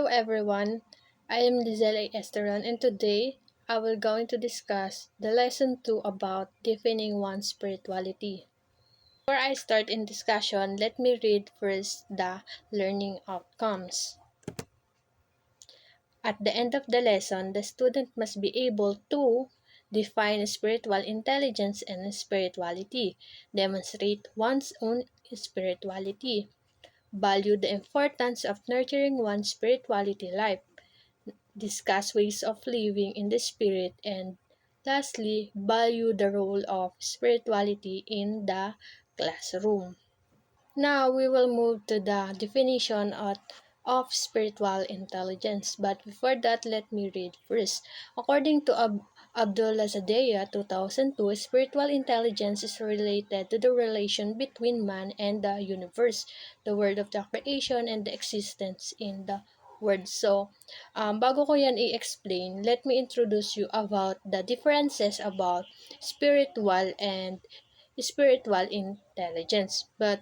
everyone, I am Lizelle Esteron and today I will going to discuss the lesson 2 about defining one's spirituality. Before I start in discussion, let me read first the learning outcomes. At the end of the lesson, the student must be able to define spiritual intelligence and spirituality, demonstrate one's own spirituality, value the importance of nurturing one's spirituality life, discuss ways of living in the spirit, and lastly, value the role of spirituality in the classroom. Now, we will move to the definition of spiritual intelligence. But before that, let me read first. According to Abdullah Zadeya, 2002, spiritual intelligence is related to the relation between man and the universe, the world of the creation, and the existence in the world. So, bago ko yan i-explain, let me introduce you about the differences about spiritual and spiritual intelligence. But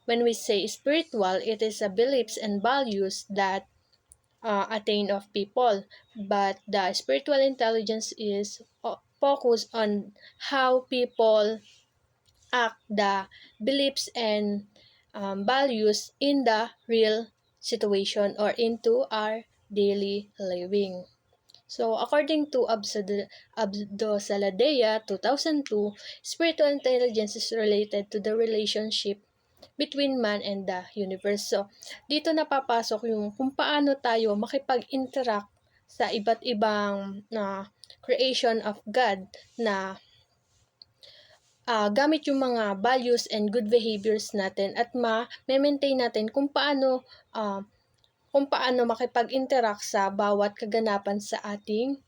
when we say spiritual, it is a beliefs and values that attain of people. But the spiritual intelligence is focused on how people act the beliefs and values in the real situation or into our daily living. So, according to Abdo Saladea, 2002, spiritual intelligence is related to the relationship between man and the universe. So, dito napapasok yung kung paano tayo makipag-interact sa iba't ibang creation of God na gamit yung mga values and good behaviors natin at ma-maintain natin kung paano makipag-interact sa bawat kaganapan sa ating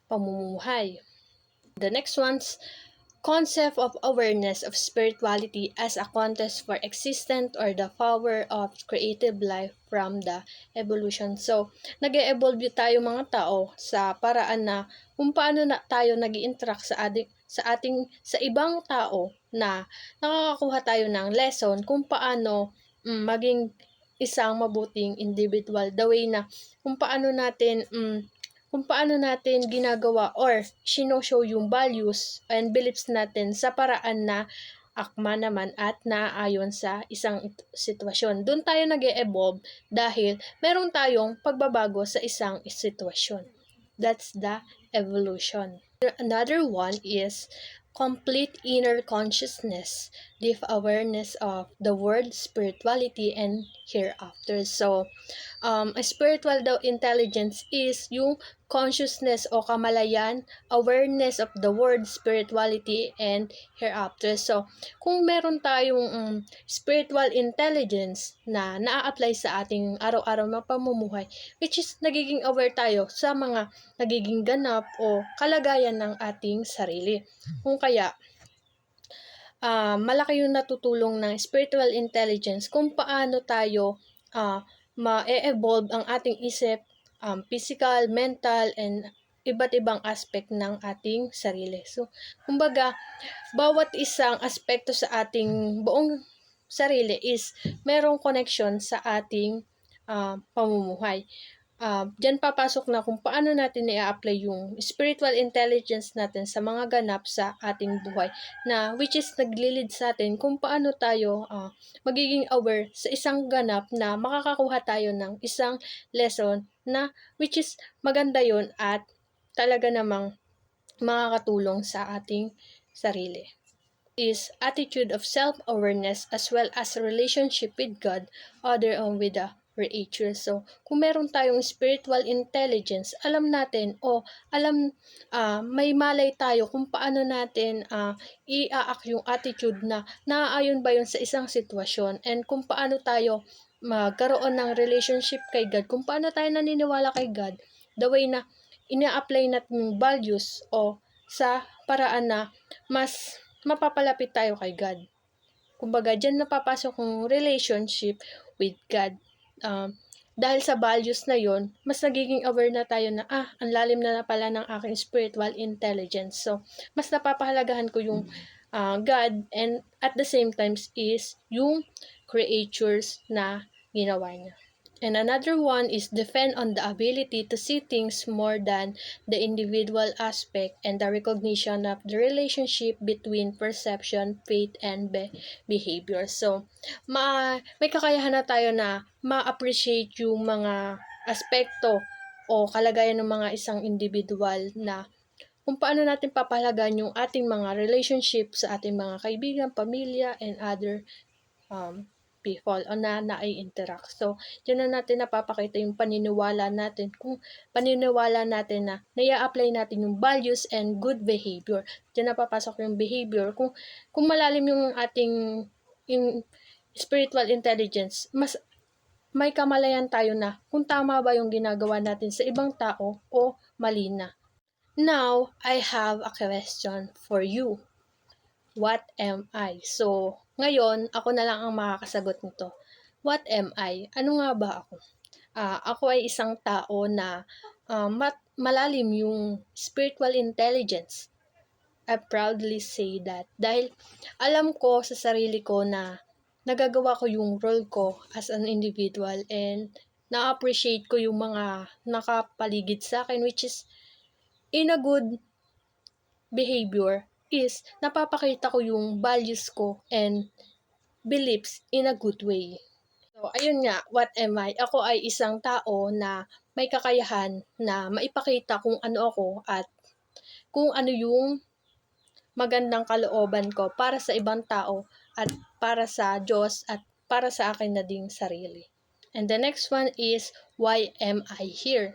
pamumuhay. The next one's concept of awareness of spirituality as a contest for existence or the power of creative life from the evolution. So, nag-e-evolve tayo mga tao sa paraan na kung paano na tayo nag-i-interact sa ibang tao na nakakakuha tayo ng lesson kung paano maging isang mabuting individual, the way na kung paano natin ginagawa or show yung values and beliefs natin sa paraan na akma naman at naaayon sa isang sitwasyon. Doon tayo nag-e-evolve dahil meron tayong pagbabago sa isang sitwasyon. That's the evolution. Another one is complete inner consciousness, deep awareness of the world, spirituality, and hereafter. So, a spiritual intelligence is yung consciousness o kamalayan, awareness of the world, spirituality, and hereafter. So, kung meron tayong spiritual intelligence na naa-apply sa ating araw-araw na pamumuhay, which is nagiging aware tayo sa mga nagiging ganap o kalagayan ng ating sarili. Kung kaya, malaki yung natutulong ng spiritual intelligence kung paano tayo ma-evolve ang ating isip, physical, mental, and iba't ibang aspect ng ating sarili. So, kumbaga, bawat isang aspekto sa ating buong sarili is merong connection sa ating pamumuhay. Diyan papasok na kung paano natin i-apply yung spiritual intelligence natin sa mga ganap sa ating buhay na which is naglilid sa atin kung paano tayo magiging aware sa isang ganap na makakakuha tayo ng isang lesson na which is maganda yon at talaga namang makakatulong sa ating sarili. Is attitude of self-awareness as well as relationship with God, other with the creature. So, kung meron tayong spiritual intelligence, alam natin may malay tayo kung paano natin i-act yung attitude na naaayon ba yun sa isang sitwasyon and kung paano tayo magkaroon ng relationship kay God, kung paano tayo naniniwala kay God, the way na ina-apply natin yung values o sa paraan na mas mapapalapit tayo kay God. Kumbaga, dyan napapasok yung relationship with God. Dahil sa values na yon, mas nagiging aware na tayo na, ang lalim na pala ng aking spiritual intelligence. So, mas napapahalagahan ko yung God and at the same times is yung creatures na ginawa niya. And another one is depend on the ability to see things more than the individual aspect and the recognition of the relationship between perception, faith, and behavior. So, may kakayahan na tayo na ma-appreciate yung mga aspekto o kalagayan ng mga isang individual na kung paano natin papahalagan yung ating mga relationship sa ating mga kaibigan, pamilya, and other people o na nai-interact. So, diyan na natin napapakita yung paniniwala natin na nai-apply natin yung values and good behavior. Diyan napapasok yung behavior. Kung malalim yung ating yung spiritual intelligence, mas may kamalayan tayo na kung tama ba yung ginagawa natin sa ibang tao o mali na. Now, I have a question for you. What am I? So, ngayon, ako na lang ang makakasagot nito. What am I? Ano nga ba ako? Ako ay isang tao na malalim yung spiritual intelligence. I proudly say that. Dahil alam ko sa sarili ko na nagagawa ko yung role ko as an individual and na-appreciate ko yung mga nakapaligid sa akin, which is in a good behavior is napapakita ko yung values ko and beliefs in a good way. So, ayun nga, what am I? Ako ay isang tao na may kakayahan na maipakita kung ano ako at kung ano yung magandang kalooban ko para sa ibang tao at para sa Diyos at para sa akin na ding sarili. And the next one is, why am I here?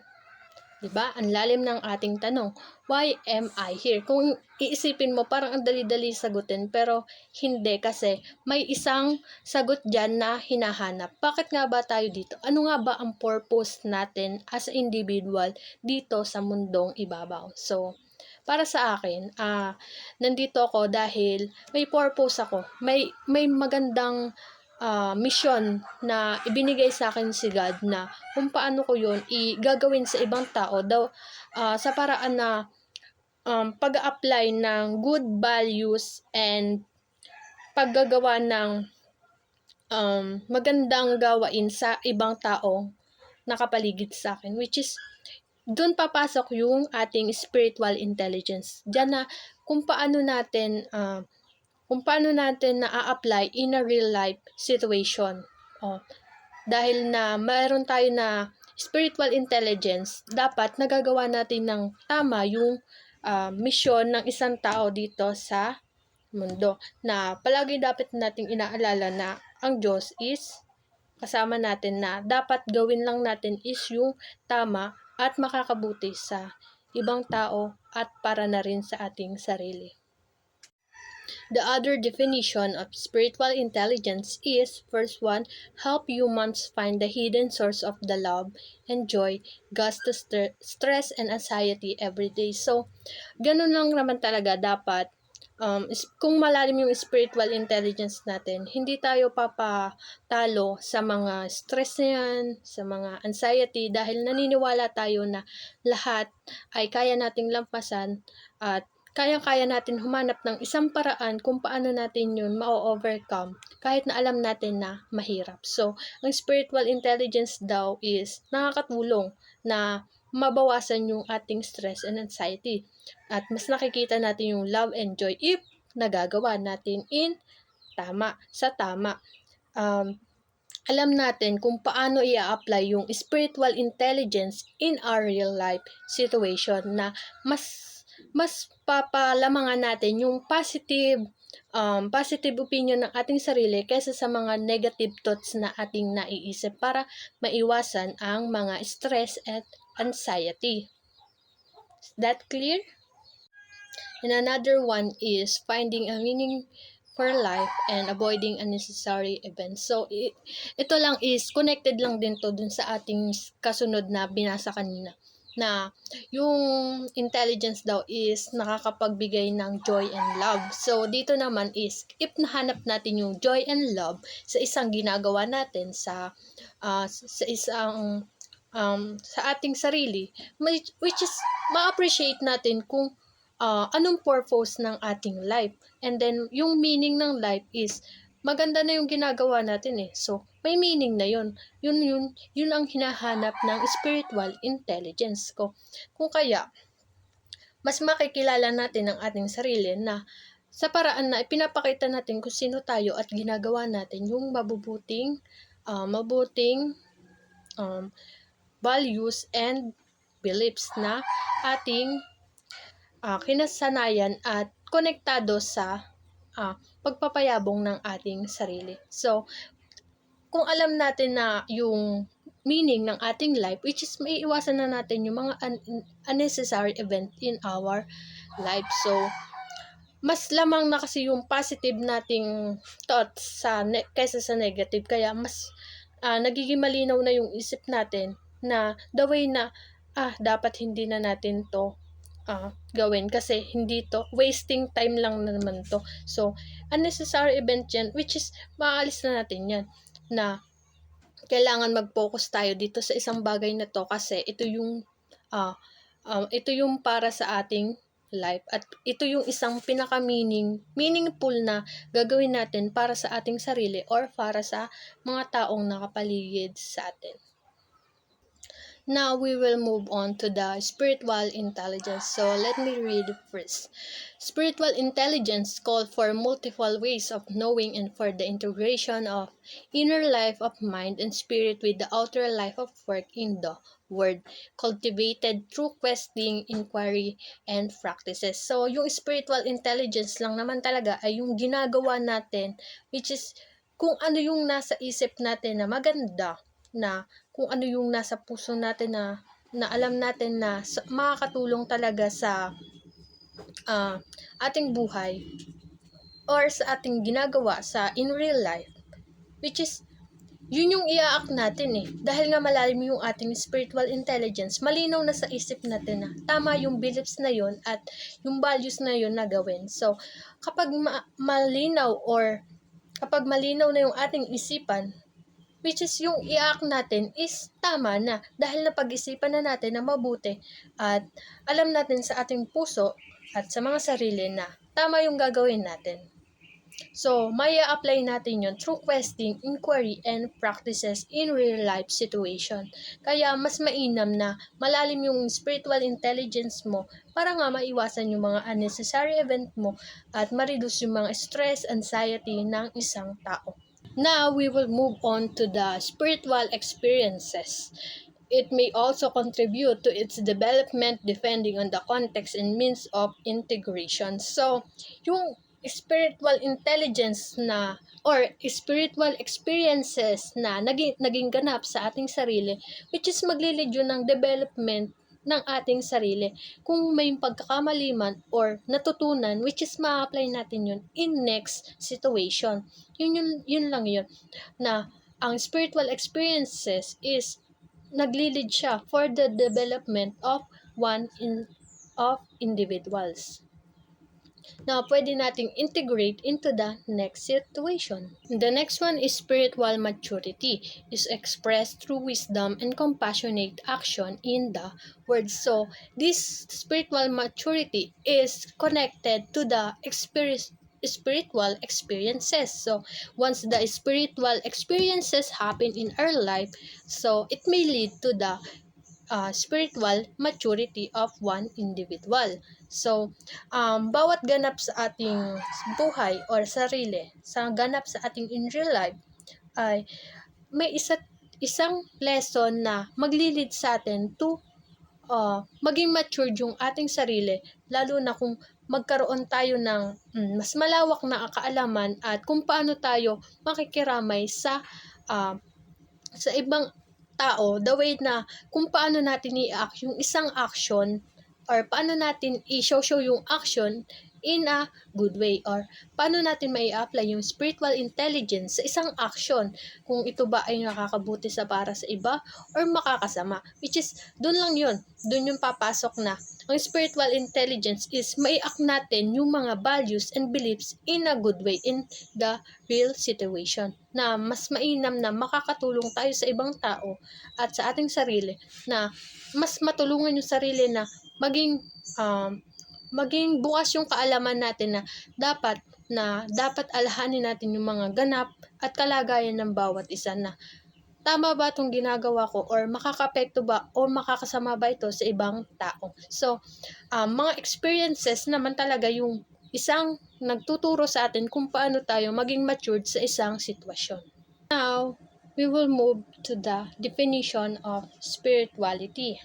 Diba? Ang lalim ng ating tanong. Why am I here? Kung iisipin mo, parang ang dali-dali sagutin, pero hindi kasi may isang sagot dyan na hinahanap. Bakit nga ba tayo dito? Ano nga ba ang purpose natin as an individual dito sa mundong ibabaw? So, para sa akin, nandito ako dahil may purpose ako. May magandang mission na ibinigay sa akin si God na kung paano ko yun gagawin sa ibang tao daw sa paraan na pag-apply ng good values and paggagawa ng magandang gawain sa ibang tao nakapaligid sa akin, which is doon papasok yung ating spiritual intelligence. Diyan na kung paano natin na-apply in a real life situation. Dahil na mayroon tayo na spiritual intelligence, dapat nagagawa natin ng tama yung mission ng isang tao dito sa mundo. Na palagi dapat nating inaalala na ang Diyos is kasama natin na dapat gawin lang natin is yung tama at makakabuti sa ibang tao at para na rin sa ating sarili. The other definition of spiritual intelligence is, first one, help humans find the hidden source of the love and joy, cause the stress and anxiety every day. So, ganun lang naman talaga dapat. Kung malalim yung spiritual intelligence natin, hindi tayo papatalo sa mga stress na yan, sa mga anxiety, dahil naniniwala tayo na lahat ay kaya nating lampasan at kaya natin humanap ng isang paraan kung paano natin yun ma-overcome kahit na alam natin na mahirap. So, ang spiritual intelligence daw is nakakatulong na mabawasan yung ating stress and anxiety. At mas nakikita natin yung love and joy if nagagawa natin sa tama. Alam natin kung paano i-apply yung spiritual intelligence in our real life situation na mas papalamangan natin yung positive opinion ng ating sarili kaysa sa mga negative thoughts na ating naiisip para maiwasan ang mga stress at anxiety. Is that clear? And another one is finding a meaning for life and avoiding unnecessary events. So, ito lang is connected lang din to dun sa ating kasunod na binasa kanina na yung intelligence daw is nakakapagbigay ng joy and love. So, dito naman is, if nahanap natin yung joy and love sa isang ginagawa natin, sa isang sa ating sarili, which is ma-appreciate natin kung anong purpose ng ating life. And then, yung meaning ng life is, maganda na yung ginagawa natin eh. So, may meaning na yun. Yun ang hinahanap ng spiritual intelligence ko. Kung kaya, mas makikilala natin ang ating sarili na sa paraan na ipinapakita natin kung sino tayo at ginagawa natin yung mabubuting values and beliefs na ating kinasanayan at konektado sa pagpapayabong ng ating sarili. So, kung alam natin na yung meaning ng ating life, which is may iwasan na natin yung mga unnecessary event in our life. So, mas lamang na kasi yung positive nating thoughts kaysa sa negative. Kaya mas nagiging malinaw na yung isip natin na the way na dapat hindi na natin to gawin kasi hindi to, wasting time lang naman to. So, unnecessary event yan, which is maaalis na natin yan na kailangan mag-focus tayo dito sa isang bagay na to kasi ito yung para sa ating life at ito yung isang meaningful na gagawin natin para sa ating sarili or para sa mga taong nakapaligid sa atin. Now we will move on to the spiritual intelligence. So let me read first. Spiritual intelligence calls for multiple ways of knowing and for the integration of inner life of mind and spirit with the outer life of work in the word, cultivated through questing, inquiry, and practices. So yung spiritual intelligence lang naman talaga ay yung ginagawa natin, which is kung ano yung nasa isip natin na maganda, na kung ano yung nasa puso natin na alam natin na makakatulong talaga sa ating buhay or sa ating ginagawa sa in real life, which is yun yung i-act natin dahil nga malalim yung ating spiritual intelligence, malinaw na sa isip natin na tama yung beliefs na yun at yung values na yun na gawin. So kapag malinaw na yung ating isipan, which is yung i-act natin is tama na dahil napag-isipan na natin na mabuti at alam natin sa ating puso at sa mga sarili na tama yung gagawin natin. So, may apply natin yun through questing, inquiry, and practices in real life situation. Kaya mas mainam na malalim yung spiritual intelligence mo para nga maiwasan yung mga unnecessary event mo at ma-reduce yung mga stress, anxiety ng isang tao. Now, we will move on to the spiritual experiences. It may also contribute to its development depending on the context and means of integration. So, yung spiritual intelligence na or spiritual experiences na naging ganap sa ating sarili, which is maglilid yun ng development ng ating sarili. Kung may pagkakamali man or natutunan, which is ma-apply natin yun in next situation. Yun lang yun. Na ang spiritual experiences is naglilid siya for the development of individuals. Now, pwede nating integrate into the next situation. The next one is spiritual maturity. Is expressed through wisdom and compassionate action in the word. So, this spiritual maturity is connected to the spiritual experiences. So, once the spiritual experiences happen in our life, so it may lead to the spiritual maturity of one individual. So, bawat ganap sa ating buhay or sarili, ganap sa ating in real life, ay may isang lesson na maglilid sa atin to maging matured yung ating sarili, lalo na kung magkaroon tayo ng mas malawak na kaalaman at kung paano tayo makikiramay sa ibang tao, the way na kung paano natin i-act yung isang action or paano natin i-show yung action in a good way or paano natin mai-apply yung spiritual intelligence sa isang action, kung ito ba ay nakakabuti para sa iba or makakasama, which is dun yung papasok na ang spiritual intelligence is mai-act natin yung mga values and beliefs in a good way in the real situation, na mas mainam na makakatulong tayo sa ibang tao at sa ating sarili, na mas matulungan yung sarili na maging bukas yung kaalaman natin na dapat na dapat alhanin natin yung mga ganap at kalagayan ng bawat isa na tama ba itong ginagawa ko or makakapekto ba o makakasama ba ito sa ibang tao. So, mga experiences naman talaga yung isang nagtuturo sa atin kung paano tayo maging matured sa isang sitwasyon. Now, we will move to the definition of spirituality.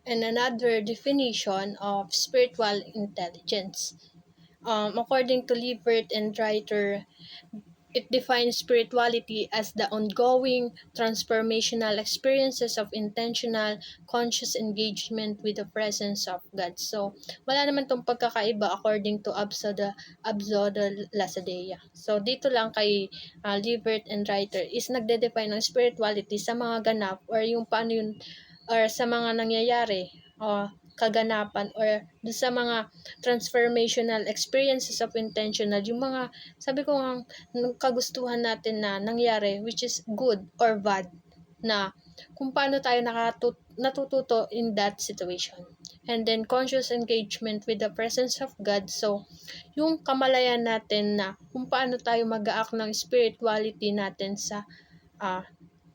And another definition of spiritual intelligence. According to Liebert and Reiter, it defines spirituality as the ongoing transformational experiences of intentional, conscious engagement with the presence of God. So, wala naman tong pagkakaiba according to Absoda Lasadea. So, dito lang kay Liebert and Reiter is nagde-define ng spirituality sa mga ganap or yung paano yun or sa mga nangyayari o kaganapan or sa mga transformational experiences of intentional, yung mga sabi ko nga kagustuhan natin na nangyari which is good or bad na kung paano tayo natututo in that situation. And then conscious engagement with the presence of God. So, yung kamalayan natin na kung paano tayo mag-act ng spirituality natin sa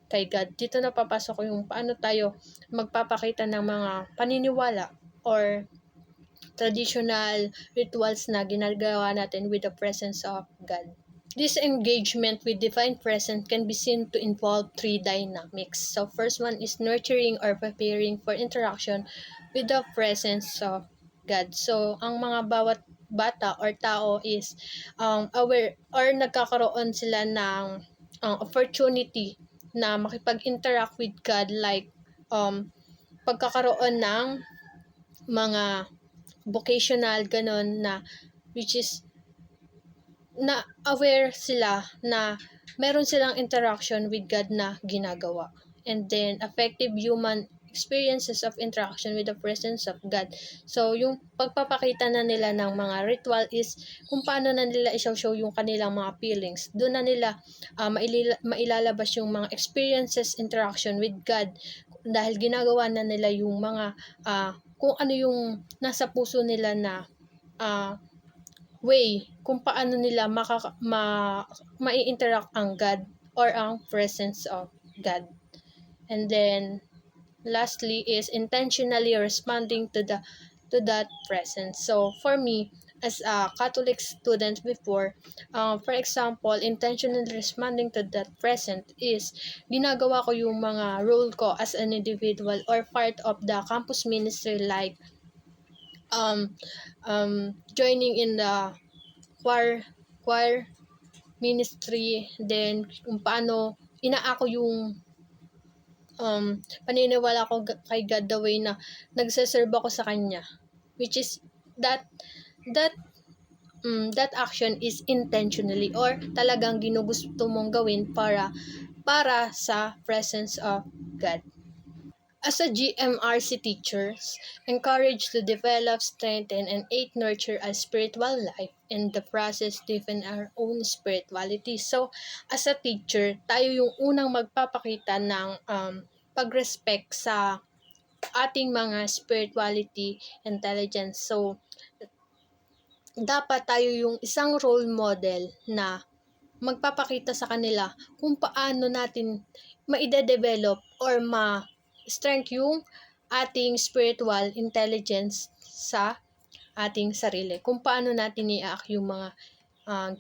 kay God. Dito na papasok yung paano tayo magpapakita ng mga paniniwala or traditional rituals na ginagawa natin with the presence of God. This engagement with divine presence can be seen to involve three dynamics. So first one is nurturing or preparing for interaction with the presence of God. So ang mga bawat bata or tao is aware or nagkakaroon sila ng opportunity na makipag-interact with God like pagkakaroon ng mga vocational ganon na which is na aware sila na meron silang interaction with God na ginagawa. And then effective human experiences of interaction with the presence of God. So, yung pagpapakita na nila ng mga ritual is kung paano na nila i-show yung kanilang mga feelings. Doon na nila mailalabas yung mga experiences, interaction with God dahil ginagawa na nila yung mga kung ano yung nasa puso nila na way kung paano nila mai-interact ang God or ang presence of God. And then lastly is intentionally responding to that presence. So for me, as a Catholic student before, for example, intentionally responding to that present is ginagawa ko yung mga role ko as an individual or part of the campus ministry like joining in the choir ministry, then kung paano inaako yung paniniwala ko kay God the way na nagseserve ako sa Kanya. Which is that action is intentionally or talagang ginugusto mong gawin para sa presence of God. As a GMRC teachers, encouraged to develop, strengthen, and nurture a spiritual life and the process deepen our own spirituality. So, as a teacher, tayo yung unang magpapakita ng pag-respect sa ating mga spirituality intelligence. So, dapat tayo yung isang role model na magpapakita sa kanila kung paano natin ma-develop or ma-strength yung ating spiritual intelligence sa ating sarili. Kung paano natin i-act yung mga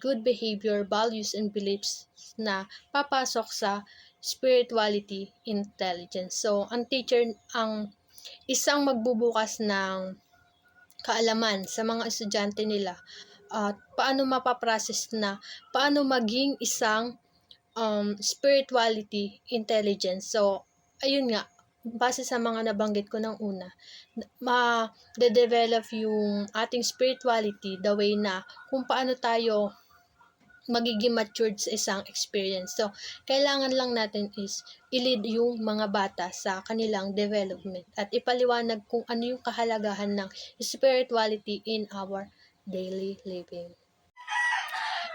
good behavior, values, and beliefs na papasok sa spirituality intelligence. So, ang teacher, ang isang magbubukas ng kaalaman sa mga estudyante nila at paano mapaprocess na paano maging isang spirituality intelligence. So, ayun nga, base sa mga nabanggit ko ng una, ma-develop yung ating spirituality the way na kung paano tayo magiging matured sa isang experience. So, kailangan lang natin is i-lead yung mga bata sa kanilang development at ipaliwanag kung ano yung kahalagahan ng spirituality in our daily living.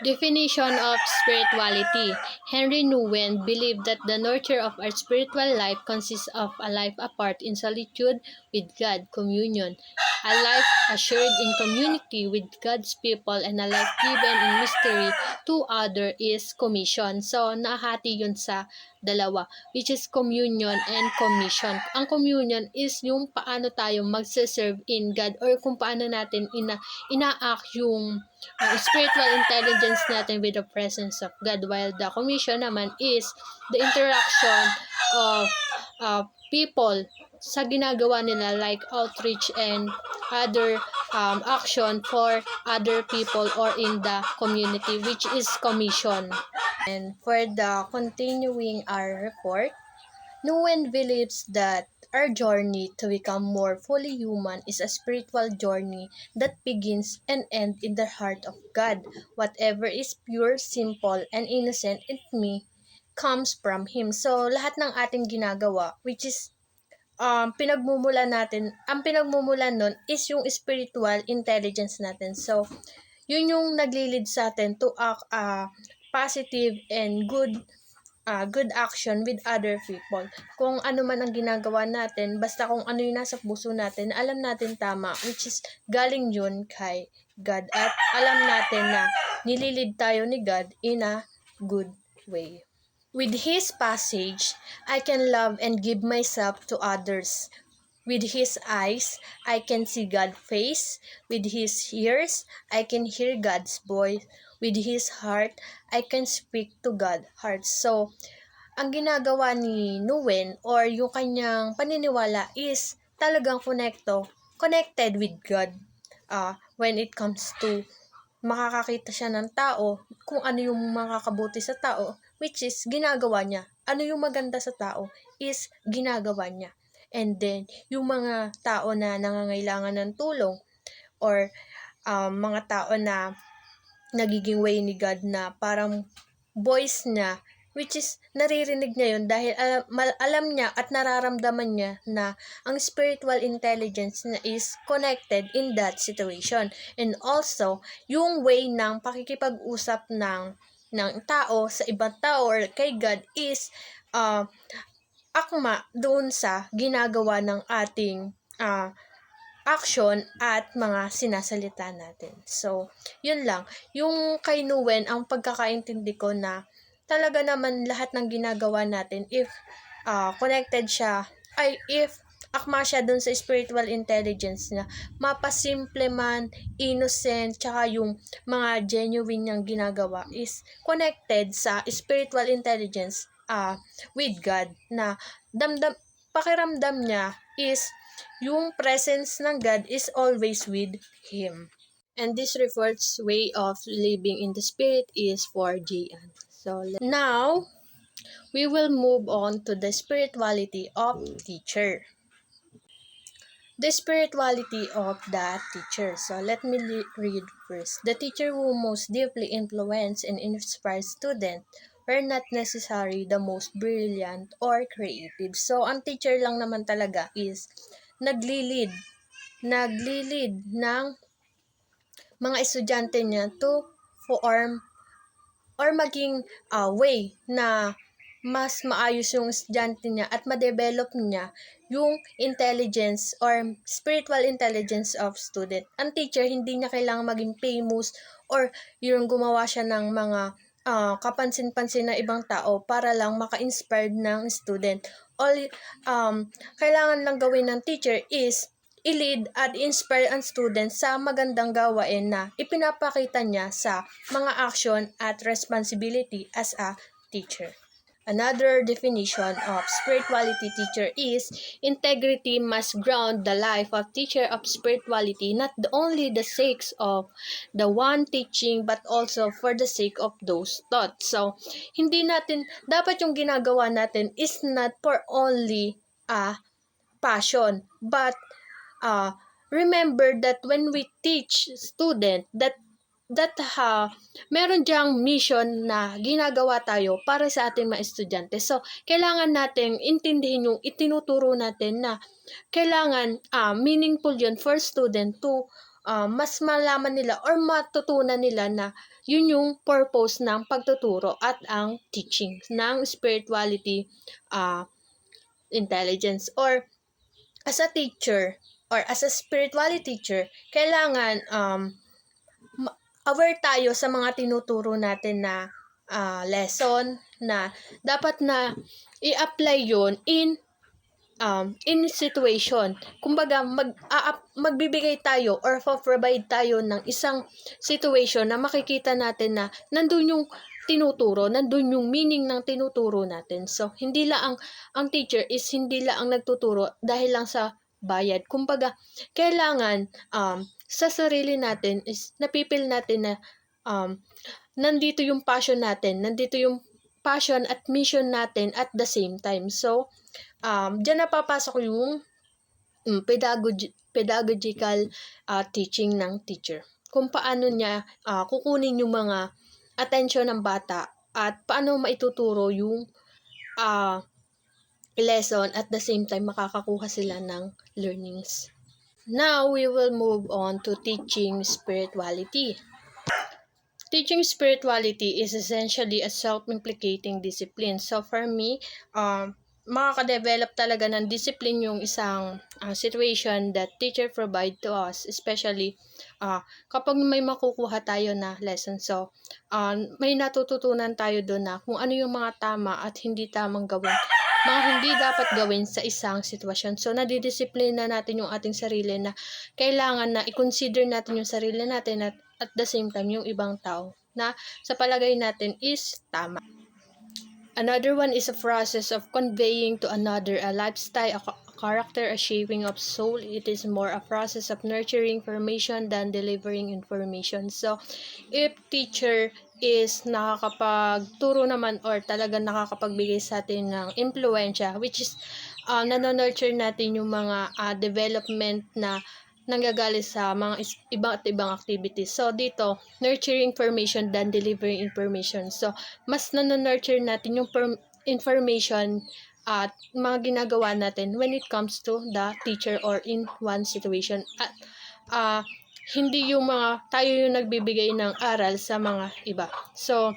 Definition of spirituality. Henry Nouwen believed that the nurture of our spiritual life consists of a life apart in solitude with God, communion, a life assured in community with God's people, and a life given in mystery to other is commission. So, nahati yun sa dalawa, which is communion and commission. Ang communion is yung paano tayo magse-serve in God or kung paano natin ina-act yung spiritual intelligence natin with the presence of God, while the commission naman is the interaction of people sa ginagawa nila like outreach and other action for other people or in the community, which is commission. And for the continuing our report, Nguyen believes that our journey to become more fully human is a spiritual journey that begins and ends in the heart of God. Whatever is pure, simple, and innocent in me comes from Him. So, lahat ng ating ginagawa, which is ang pinagmumulan nun is yung spiritual intelligence natin. So, yun yung naglilid sa atin to act positive and good action with other people. Kung ano man ang ginagawa natin, basta kung ano yung nasa puso natin, alam natin tama, which is galing yun kay God. At alam natin na nililid tayo ni God in a good way. With His passage, I can love and give myself to others. With His eyes, I can see God's face. With His ears, I can hear God's voice. With His heart, I can speak to God's heart. So, ang ginagawa ni Nguyen or yung kanyang paniniwala is talagang connected with God. When it comes to makakakita siya ng tao, kung ano yung makakabuti sa tao, which is ginagawa niya. Ano yung maganda sa tao is ginagawa niya. And then, yung mga tao na nangangailangan ng tulong or mga tao na nagiging way ni God na parang voice niya, which is naririnig niya yun dahil alam niya at nararamdaman niya na ang spiritual intelligence niya is connected in that situation. And also, yung way ng pakikipag-usap ng tao sa ibang tao or kay God is akma doon sa ginagawa ng ating action at mga sinasalita natin. So, yun lang. Yung kay Nguyen, ang pagkakaintindi ko na talaga naman lahat ng ginagawa natin, if connected siya, if akma siya dun sa spiritual intelligence niya, mapasimple man, innocent, tsaka yung mga genuine niyang ginagawa is connected sa spiritual intelligence with God na pakiramdam niya is yung presence ng God is always with him. And this refers way of living in the spirit is for Jian. So now, we will move on to the spirituality of teacher. The spirituality of the teacher. So let me read first. The teacher who most deeply influenced and inspired students were not necessarily the most brilliant or creative. So ang teacher lang naman talaga is naglilid ng mga estudyante niya to form or maging way na mas maayos yung estudyante niya at ma-develop niya yung intelligence or spiritual intelligence of student. Ang teacher, hindi niya kailangang maging famous or yung gumawa siya ng mga kapansin-pansin na ibang tao para lang maka-inspired ng student. All kailangan lang gawin ng teacher is i-lead at inspire ang student sa magandang gawain na ipinapakita niya sa mga action at responsibility as a teacher. Another definition of spirituality teacher is integrity must ground the life of teacher of spirituality not only the sake of the one teaching but also for the sake of those taught. So, hindi natin, dapat yung ginagawa natin is not for only passion but remember that when we teach student that meron diyang mission na ginagawa tayo para sa ating mga estudyante. So, kailangan nating intindihin yung itinuturo natin na kailangan meaningful yun for student to mas malaman nila or matutunan nila na yun yung purpose ng pagtuturo at ang teaching ng spirituality intelligence. Or as a teacher or as a spirituality teacher, kailangan aware tayo sa mga tinuturo natin na lesson na dapat na i-apply yon in situation. Kumbaga, magbibigay tayo or provide tayo ng isang situation na makikita natin na nandun yung tinuturo, nandun yung meaning ng tinuturo natin. So, hindi lang ang teacher is hindi lang ang nagtuturo dahil lang sa bayad. Kumbaga, kailangan sa sarili natin is napipil natin na nandito yung passion natin, nandito yung passion at mission natin at the same time. So, diyan napapasok yung pedagogical teaching ng teacher. Kung paano niya kukunin yung mga attention ng bata at paano maituturo yung lesson at the same time makakakuha sila ng learnings. Now, we will move on to teaching spirituality. Teaching spirituality is essentially a self-implicating discipline. So for me, makaka-develop talaga ng discipline yung isang situation that teacher provide to us, especially kapag may makukuha tayo na lesson. So, may natututunan tayo doon na kung ano yung mga tama at hindi tamang gawin, mga hindi dapat gawin sa isang sitwasyon. So, nadidisiplina natin yung ating sarili na kailangan na i-consider natin yung sarili natin at the same time yung ibang tao na sa palagay natin is tama. Another one is a process of conveying to another a lifestyle, a character, a shaping of soul. It is more a process of nurturing information than delivering information. So, if teacher is nakakapagturo naman or talaga nakakapagbigay sa atin ng impluensya, which is nanonurture natin yung mga development na nanggagaling sa mga iba't ibang activities. So, dito, nurturing information than delivering information. So, mas nanonurture natin yung information at mga ginagawa natin when it comes to the teacher or in one situation. At hindi yung tayo yung nagbibigay ng aral sa mga iba. So,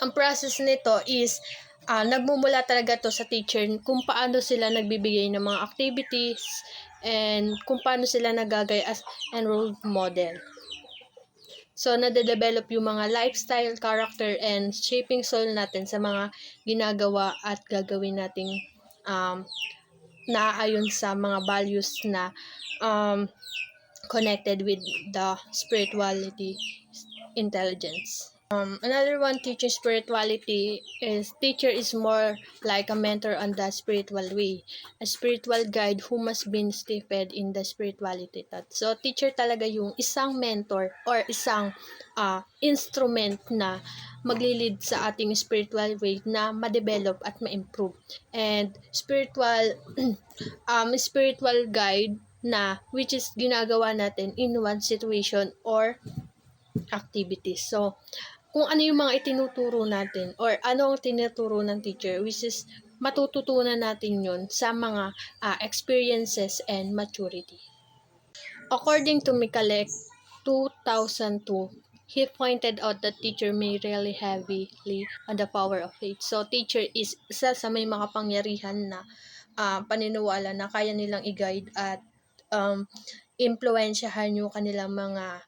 ang process nito is nagmumula talaga to sa teacher kung paano sila nagbibigay ng mga activities and kung paano sila nagagay as enrolled model. So, nade-develop yung mga lifestyle, character, and shaping soul natin sa mga ginagawa at gagawin nating naayon sa mga values na connected with the spirituality intelligence. Another one, teaching spirituality is teacher is more like a mentor on the spiritual way, a spiritual guide who must be steeped in the spirituality thought. So teacher talaga yung isang mentor or isang instrument na maglilid sa ating spiritual way na ma-develop at ma-improve. And spiritual spiritual guide na which is ginagawa natin in one situation or activities. So, kung ano yung mga itinuturo natin or ano ang tinuturo ng teacher, which is matututunan natin yun sa mga experiences and maturity. According to Michalek 2002, he pointed out that teacher may rely heavily on the power of faith. So, teacher is isa sa may mga pangyarihan na paniniwala na kaya nilang i-guide at impluensyahan yung kanilang mga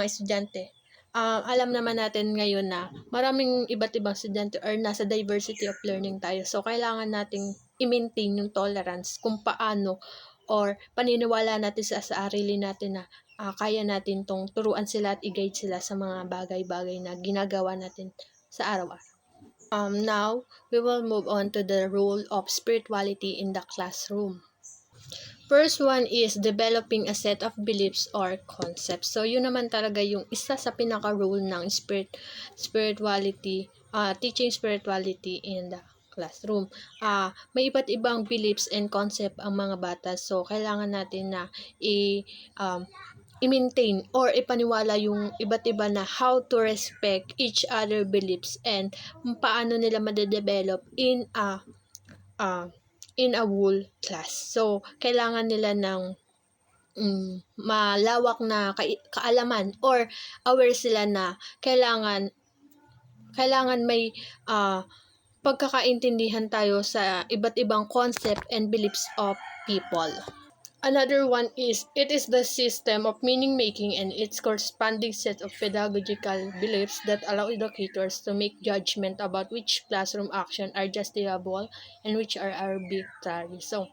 estudyante. Alam naman natin ngayon na maraming iba't ibang estudyante or nasa diversity of learning tayo. So, kailangan nating i-maintain yung tolerance kung paano or paniniwala natin sa sarili natin na kaya natin tong turuan sila at i-guide sila sa mga bagay-bagay na ginagawa natin sa araw-araw. Now, we will move on to the role of spirituality in the classroom. First one is developing a set of beliefs or concepts. So, yun naman talaga yung isa sa pinaka-role ng spirituality, teaching spirituality in the classroom. May iba't ibang beliefs and concept ang mga bata. So, kailangan natin na i-maintain or ipaniwala yung iba't iba na how to respect each other beliefs and paano nila ma-develop in a whole class. So, kailangan nila ng malawak na kaalaman or aware sila na kailangan may pagkakaintindihan tayo sa iba't ibang concept and beliefs of people. Another one is, it is the system of meaning-making and its corresponding set of pedagogical beliefs that allow educators to make judgment about which classroom action are justifiable and which are arbitrary. So,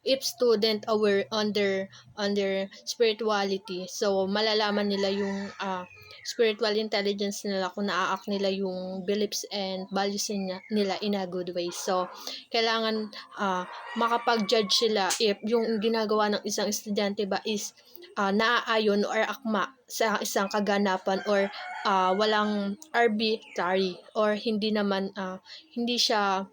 if student aware on their spirituality, so malalaman nila yung spiritual intelligence nila, kung naa-act nila yung beliefs and values nila in a good way. So kailangan makapag-judge sila if yung ginagawa ng isang estudyante ba is naaayon or akma sa isang kaganapan or walang arbitrary or hindi naman hindi siya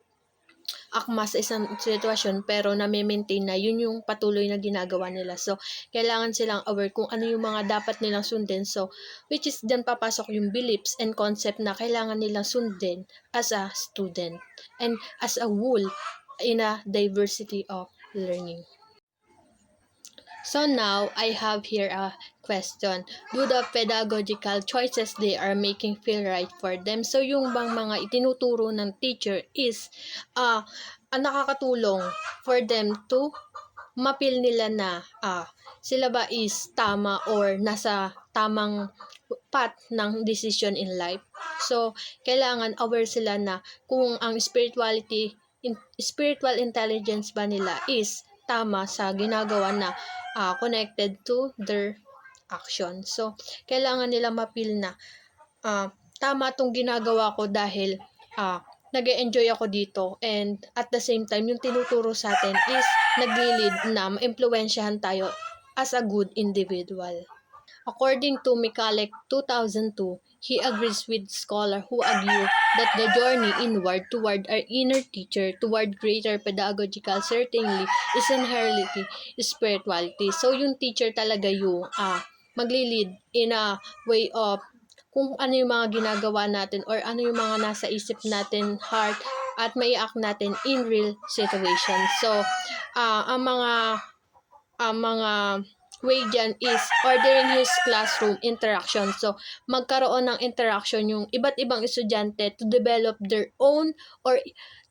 akma sa isang sitwasyon pero nami-maintain na yun yung patuloy na ginagawa nila. So, kailangan silang aware kung ano yung mga dapat nilang sundin. So, which is dyan papasok yung beliefs and concept na kailangan nilang sundin as a student and as a whole in a diversity of learning. So now, I have here a question. Do the pedagogical choices they are making feel right for them? So yung bang mga itinuturo ng teacher is nakakatulong for them to mapil nila na sila ba is tama or nasa tamang path ng decision in life. So kailangan aware sila na kung ang spiritual intelligence ba nila is tama sa ginagawa na connected to their action. So, kailangan nila mapil na tama tong ginagawa ko dahil nag-e-enjoy ako dito, and at the same time, yung tinuturo sa atin is nagli-lead na ma-impluwensyahan tayo as a good individual. According to Michalek 2002, he agrees with scholars who argue that the journey inward toward our inner teacher, toward greater pedagogical certainty, is inherently spirituality. So, yung teacher talaga yung magli-lead in a way of kung ano yung mga ginagawa natin or ano yung mga nasa isip natin, heart, at mai-act natin in real situation. So, ang mga way dyan is ordering his classroom interaction. So, magkaroon ng interaction yung iba't ibang estudyante to develop their own or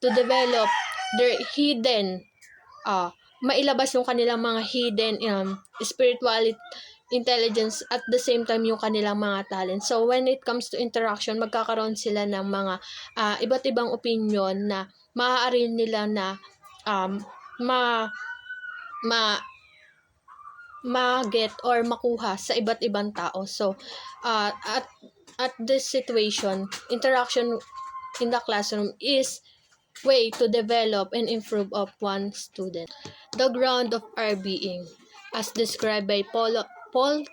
to develop their hidden, mailabas yung kanilang mga hidden spiritual intelligence at the same time yung kanilang mga talent. So, when it comes to interaction, magkakaroon sila ng mga iba't ibang opinion na maaari nila na ma-get or makuha sa iba't ibang tao. So, at this situation, interaction in the classroom is way to develop and improve of one student. The ground of our being, as described by Paul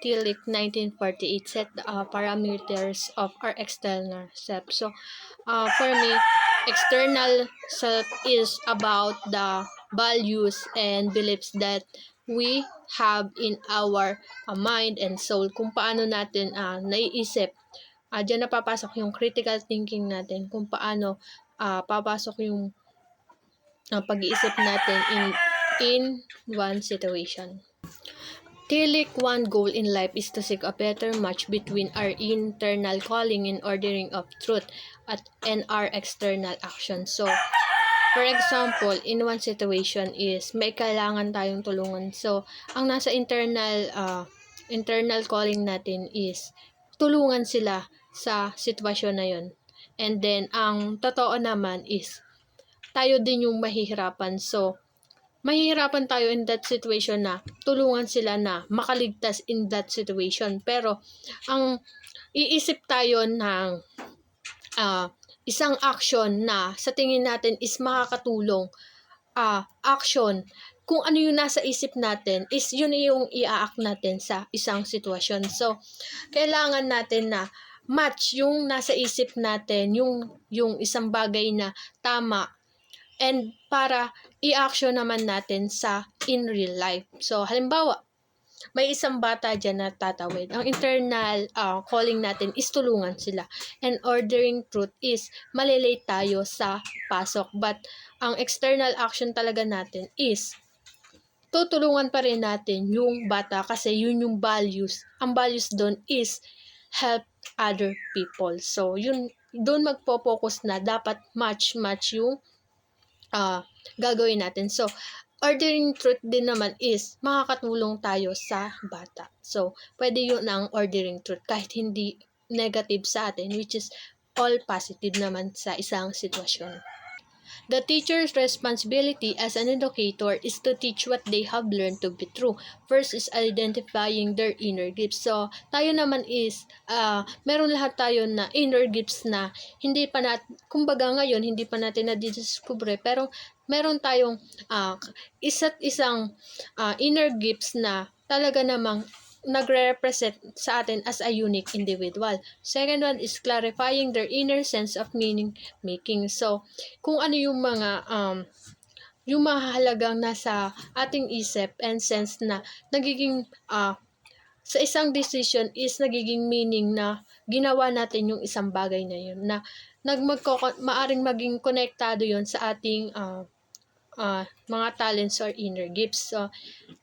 Tillich, 1948, set the parameters of our external self. So, for me, external self is about the values and beliefs that we have in our mind and soul, kung paano natin naiisip. Diyan napapasok yung critical thinking natin, kung paano papasok yung pag-iisip natin in one situation. Tillich, one goal in life is to seek a better match between our internal calling and ordering of truth and our external action. So, for example, in one situation is may kailangan tayong tulungan. So, ang nasa internal calling natin is tulungan sila sa sitwasyon na yon. And then, ang totoo naman is tayo din yung mahihirapan. So, mahihirapan tayo in that situation na tulungan sila na makaligtas in that situation. Pero, ang iisip tayo ng isang action na sa tingin natin is makakatulong, action, kung ano yung nasa isip natin is yun yung i-act natin sa isang sitwasyon. So, kailangan natin na match yung nasa isip natin, yung isang bagay na tama, and para i-action naman natin sa in real life. So, halimbawa, may isang bata dyan na tatawid. Ang internal calling natin is tulungan sila. And ordering truth is malilate tayo sa pasok. But ang external action talaga natin is tutulungan pa rin natin yung bata kasi yun yung values. Ang values doon is help other people. So, yun, doon magpo-focus na dapat match yung gagawin natin. So, ordering truth din naman is makakatulong tayo sa bata. So, pwede yun ang ordering truth kahit hindi negative sa atin, which is all positive naman sa isang sitwasyon. The teacher's responsibility as an educator is to teach what they have learned to be true. First is identifying their inner gifts. So, tayo naman is, meron lahat tayo na inner gifts na hindi pa kumbaga ngayon, hindi pa natin na-discover, pero meron tayong isa't isang inner gifts na talaga namang nagre-represent sa atin as a unique individual. Second one is clarifying their inner sense of meaning making. So, kung ano yung mahalagang nasa ating isip and sense na nagiging sa isang decision is nagiging meaning na ginawa natin yung isang bagay na yun na maaring maging konektado yon sa ating mga talents or inner gifts. So,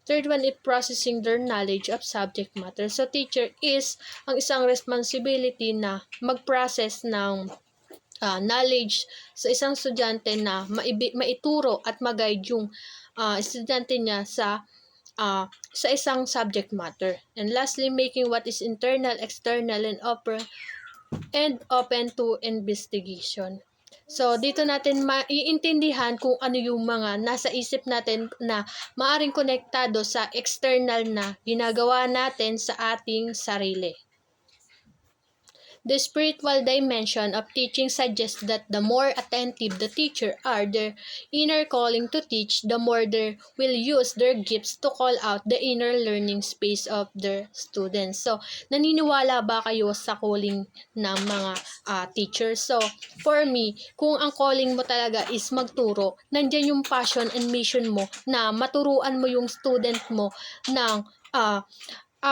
third one is processing their knowledge of subject matter. So, teacher is ang isang responsibility na mag-process ng knowledge sa isang estudyante na maituro at mag-guide yung estudyante niya sa isang subject matter. And lastly, making what is internal, external, and open to investigation. So, dito natin maiintindihan kung ano yung mga nasa isip natin na maaring konektado sa external na ginagawa natin sa ating sarili. The spiritual dimension of teaching suggests that the more attentive the teacher are their inner calling to teach, the more they will use their gifts to call out the inner learning space of their students. So, naniniwala ba kayo sa calling ng mga teachers? So, for me, kung ang calling mo talaga is magturo, nandiyan yung passion and mission mo na maturuan mo yung student mo ng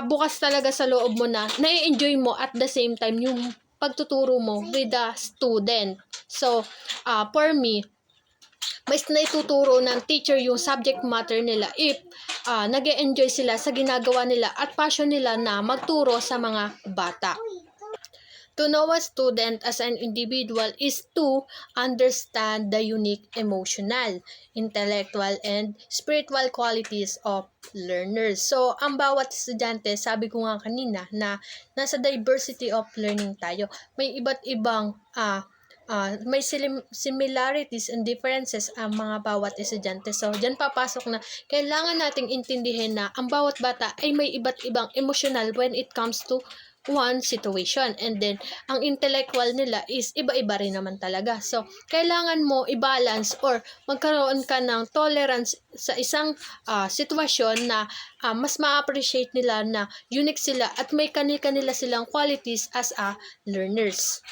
bukas talaga sa loob mo na nai-enjoy mo at the same time yung pagtuturo mo with the student. So, for me, mas naituturo ng teacher yung subject matter nila if nag-e-enjoy sila sa ginagawa nila at passion nila na magturo sa mga bata. To know a student as an individual is to understand the unique emotional, intellectual, and spiritual qualities of learners. So, ang bawat estudyante, sabi ko nga kanina, na nasa diversity of learning tayo. May iba't ibang may similarities and differences ang mga bawat estudyante. So, dyan papasok na kailangan nating intindihin na ang bawat bata ay may iba't ibang emotional when it comes to one situation, and then ang intellectual nila is iba-iba rin naman talaga. So, kailangan mo i-balance or magkaroon ka ng tolerance sa isang sitwasyon na mas ma-appreciate nila na unique sila at may kanila silang qualities as a learners.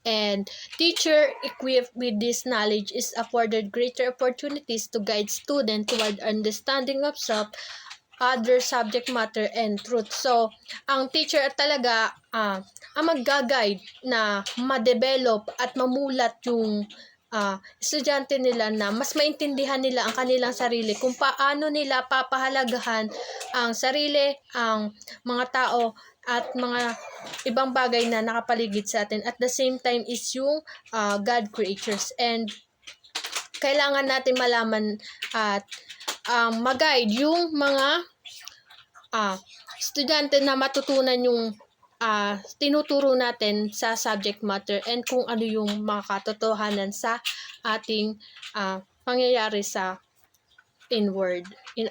And teacher equipped with this knowledge is afforded greater opportunities to guide students toward understanding of self, other subject matter, and truth. So, ang teacher talaga ang mag-guide na ma-develop at mamulat yung estudyante nila na mas maintindihan nila ang kanilang sarili, kung paano nila papahalagahan ang sarili, ang mga tao, at mga ibang bagay na nakapaligid sa atin. At the same time is yung God creatures. And kailangan natin malaman at mag-guide yung mga estudyante na matutunan yung tinuturo natin sa subject matter and kung ano yung mga katotohanan sa ating pangyayari sa in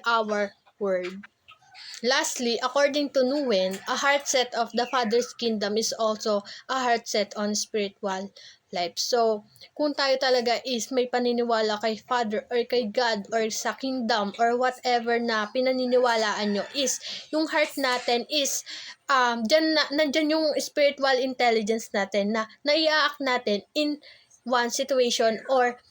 our world. Lastly, according to Nguyen, a heart set of the Father's kingdom is also a heart set on spiritual life. So, kung tayo talaga is may paniniwala kay Father or kay God or sa kingdom or whatever na pinaniniwalaan nyo is, yung heart natin is, nandyan yung spiritual intelligence natin na nai-act natin in one situation or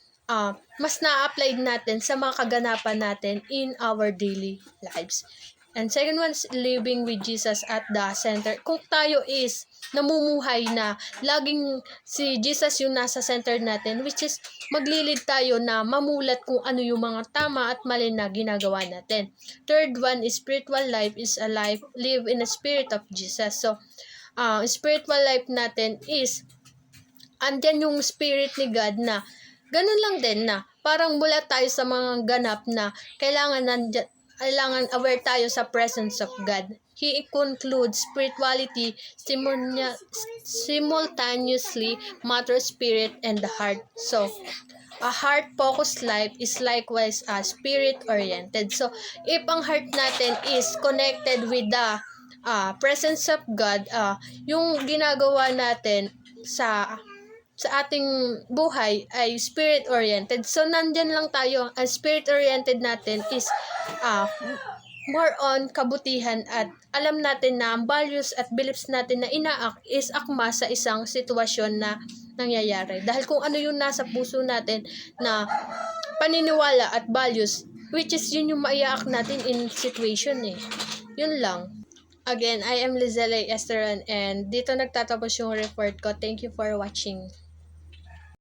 mas na-apply natin sa mga kaganapan natin in our daily lives. And second one is living with Jesus at the center. Kung tayo is namumuhay na laging si Jesus yung nasa center natin, which is maglilid tayo na mamulat kung ano yung mga tama at mali na ginagawa natin. Third one is spiritual life is a life live in the spirit of Jesus. So, spiritual life natin is andyan yung spirit ni God na ganun lang din na parang mula tayo sa mga ganap na kailangan aware tayo sa presence of God. He includes spirituality simultaneously matter, spirit, and the heart. So, a heart-focused life is likewise spirit-oriented. So, if ang heart natin is connected with the presence of God, yung ginagawa natin sa ating buhay ay spirit-oriented. So, nandyan lang tayo. Ang spirit-oriented natin is more on kabutihan at alam natin na ang values at beliefs natin na is akma sa isang sitwasyon na nangyayari. Dahil kung ano yung nasa puso natin na paniniwala at values, which is yun yung maiaak natin in situation eh. Yun lang. Again, I am Lizelle Esteron and dito nagtatapos yung report ko. Thank you for watching.